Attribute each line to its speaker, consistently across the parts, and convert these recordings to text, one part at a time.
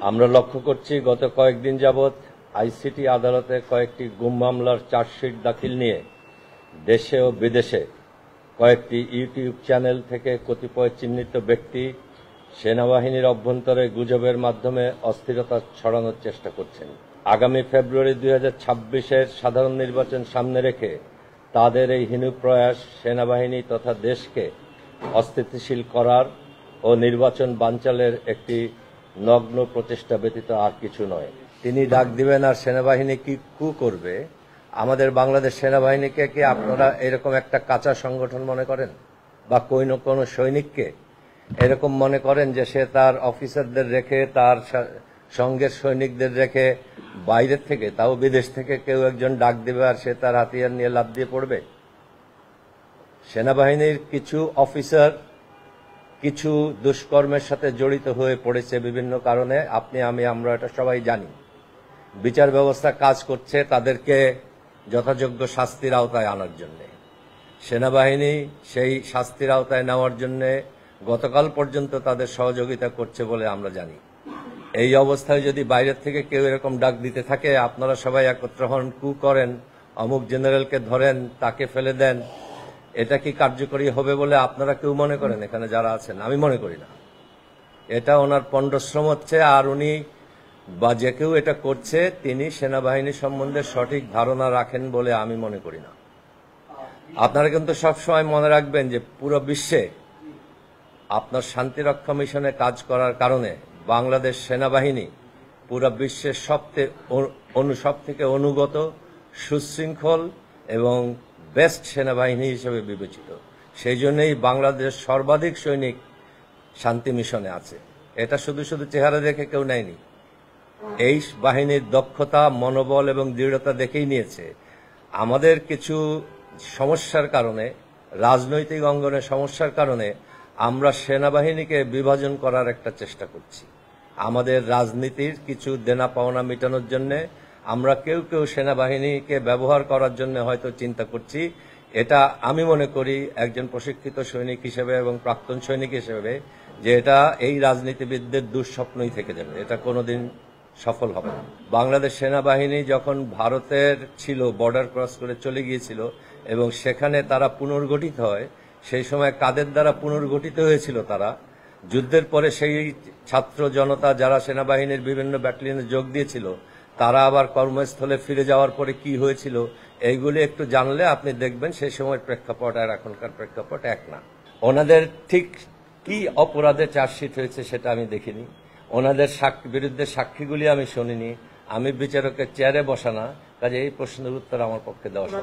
Speaker 1: আমরা লক্ষ্য করছি গত কয়েকদিন যাবৎ আইসিটি আদালতে কয়েকটি গুম মামলার চার্জশিট দাখিল নিয়ে দেশে ও বিদেশে কয়েকটি ইউটিউব চ্যানেল থেকে কতিপয় চিহ্নিত ব্যক্তি সেনাবাহিনীর অভ্যন্তরে গুজবের মাধ্যমে অস্থিরতা ছড়ানোর চেষ্টা করছেন। আগামী ফেব্রুয়ারি 2026-এর সাধারণ নির্বাচন সামনে রেখে তাদের এই হীন প্রয়াস সেনাবাহিনী তথা দেশকে অস্থিতিশীল করার ও নির্বাচন বানচালের একটি নগ্ন প্রচেষ্টা ব্যতীত আর কিছু নয়। তিনি ডাক দিবেন আর সেনাবাহিনী কি করবে? আমাদের বাংলাদেশ সেনাবাহিনীকে কি আপনারা এরকম একটা কাঁচা সংগঠন মনে করেন, বা কোনো সৈনিককে এরকম মনে করেন যে সে তার অফিসারদের রেখে, তার সঙ্গের সৈনিকদের রেখে বাইরের থেকে, তাও বিদেশ থেকে কেউ একজন ডাক দিবে আর সে তার হাতিয়ার নিয়ে লাফ দিয়ে পড়বে? সেনাবাহিনীর কিছু অফিসার কিছু দুষ্কর্মের সাথে জড়িত হয়ে পড়েছে বিভিন্ন কারণে, আপনি আমরা এটা সবাই জানি। বিচার ব্যবস্থা কাজ করছে তাদেরকে যথাযোগ্য শাস্তির আওতায় আনার জন্য। সেনাবাহিনী সেই শাস্তির আওতায় নেওয়ার জন্য গতকাল পর্যন্ত তাদের সহযোগিতা করছে বলে আমরা জানি। এই অবস্থায় যদি বাইরের থেকে কেউ এরকম ডাক দিতে থাকে, আপনারা সবাই একত্র হন, করেন, অমুক জেনারেলকে ধরেন, তাকে ফেলে দেন, এটা কি কার্যকরী হবে বলে আপনারা কেউ মনে করেন? এখানে যারা আছেন, আমি মনে করি না। এটা ওনার পণ্ডশ্রম হচ্ছে, আর উনি বা যে কেউ এটা করছে তিনি সেনাবাহিনী সম্বন্ধে সঠিক ধারণা রাখেন বলে আমি মনে করি না। আপনারা কিন্তু সবসময় মনে রাখবেন যে পুরো বিশ্বে আপনার শান্তিরক্ষা মিশনে কাজ করার কারণে বাংলাদেশ সেনাবাহিনী পুরো বিশ্বের সব থেকে অনুগত, সুশৃঙ্খল এবং বেস্ট সেনাবাহিনী হিসেবে বিবেচিত। সেই জন্যই বাংলাদেশ সর্বাধিক সৈনিক শান্তি মিশনে আছে। এটা শুধু চেহারা দেখে কেউ নেয়নি। এই বাহিনীর দক্ষতা, মনোবল এবং দৃঢ়তা দেখেই নিয়েছে। আমাদের কিছু সমস্যার কারণে, রাজনৈতিক অঙ্গনের সমস্যার কারণে আমরা সেনাবাহিনীকে বিভাজন করার একটা চেষ্টা করছি। আমাদের রাজনীতির কিছু দেনা পাওনা মেটানোর জন্য আমরা কেউ সেনাবাহিনীকে ব্যবহার করার জন্য হয়তো চিন্তা করছি। এটা আমি মনে করি একজন প্রশিক্ষিত সৈনিক হিসেবে এবং প্রাক্তন সৈনিক হিসেবে যে এটা এই রাজনীতিবিদদের দুঃস্বপ্নই থেকে যাবে, এটা কোনোদিন সফল হবে না। বাংলাদেশ সেনাবাহিনী যখন ভারতের ছিল, বর্ডার ক্রস করে চলে গিয়েছিল এবং সেখানে তারা পুনর্গঠিত হয়, সেই সময় কাদের দ্বারা পুনর্গঠিত হয়েছিল? তারা যুদ্ধের পরে সেই ছাত্র জনতা যারা সেনাবাহিনীর বিভিন্ন ব্যাটালিয়নে যোগ দিয়েছিল, তারা আবার কর্মস্থলে ফিরে যাওয়ার পরে কি হয়েছিল, এইগুলি একটু জানলে আপনি দেখবেন সেই সময়ের প্রেক্ষাপট আর এখনকার প্রেক্ষাপট এক না। ওনাদের ঠিক কি অপরাধে চার্জশিট হয়েছে সেটা আমি দেখিনি, ওনাদের বিরুদ্ধে সাক্ষীগুলি আমি শুনিনি, আমি বিচারকের চেয়ারে বসা না, কাজে এই প্রশ্নের উত্তর আমার পক্ষে দেওয়া সম্ভব।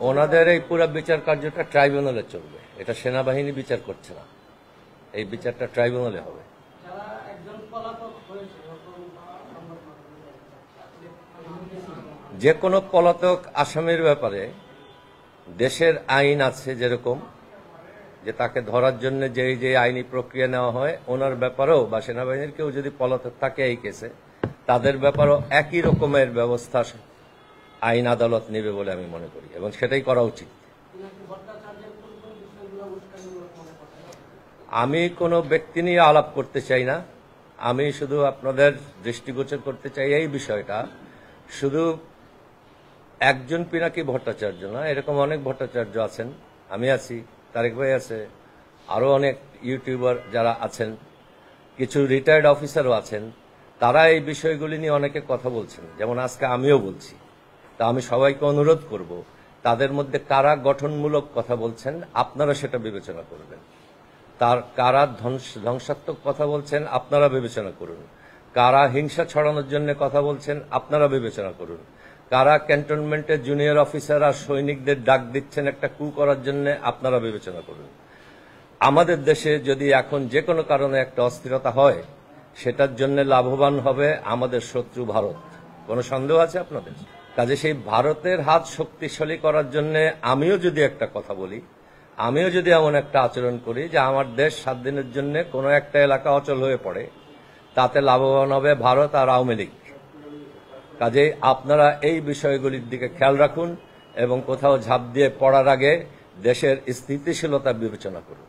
Speaker 1: ওনাদের এই পুরো বিচার কার্যটা ট্রাইব্যুনালে চলবে, এটা সেনাবাহিনী বিচার করছে না, এই বিচারটা ট্রাইব্যুনালে হবে। যে কোনো পলাতক আসামির ব্যাপারে দেশের আইন আছে, যেরকম যে তাকে ধরার জন্য যে আইনি প্রক্রিয়া নেওয়া হয়, ওনার ব্যাপারেও বা সেনাবাহিনীর কেউ যদি পলাতক থাকে এই কেসে, তাদের ব্যাপারেও একই রকমের ব্যবস্থা আইন আদালত নেবে বলে আমি মনে করি, এবং সেটাই করা উচিত। আমি কোনো ব্যক্তি নিয়ে আলাপ করতে চাই না, আমি শুধু আপনাদের দৃষ্টিগোচর করতে চাই এই বিষয়টা, শুধু একজন পিনাকি ভট্টাচার্য না, এরকম অনেক ভট্টাচার্য আছেন, আমি আছি, তারেক ভাই আছে, আরো অনেক ইউটিউবার যারা আছেন, কিছু রিটায়ার্ড অফিসারও আছেন, তারা এই বিষয়গুলি নিয়ে অনেকে কথা বলছেন, যেমন আজকে আমিও বলছি। তা আমি সবাইকে অনুরোধ করব, তাদের মধ্যে কারা গঠনমূলক কথা বলছেন আপনারা সেটা বিবেচনা করবেন, কারা ধ্বংসাত্মক কথা বলছেন আপনারা বিবেচনা করুন, কারা হিংসা ছড়ানোর জন্য কথা বলছেন আপনারা বিবেচনা করুন, কারা ক্যান্টনমেন্টের জুনিয়র অফিসার আর সৈনিকদের ডাক দিচ্ছেন একটা করার জন্য আপনারা বিবেচনা করুন। আমাদের দেশে যদি এখন যে কোনো কারণে একটা অস্থিরতা হয়, সেটার জন্য লাভবান হবে আমাদের শত্রু ভারত, কোনো সন্দেহ আছে আপনাদের? কাজে সেই ভারতের হাত শক্তিশালী করার জন্য আমিও যদি একটা কথা বলি, আমিও যদি এমন একটা আচরণ করি যে আমার দেশ 7 দিনের জন্য কোনো একটা এলাকা অচল হয়ে পড়ে, তাতে লাভবান হবে ভারত আর আওয়ামী লীগ। কাজেই আপনারা এই বিষয়গুলির দিকে খেয়াল রাখুন এবং কোথাও ঝাঁপ দিয়ে পড়ার আগে দেশের স্থিতিশীলতা বিবেচনা করুন।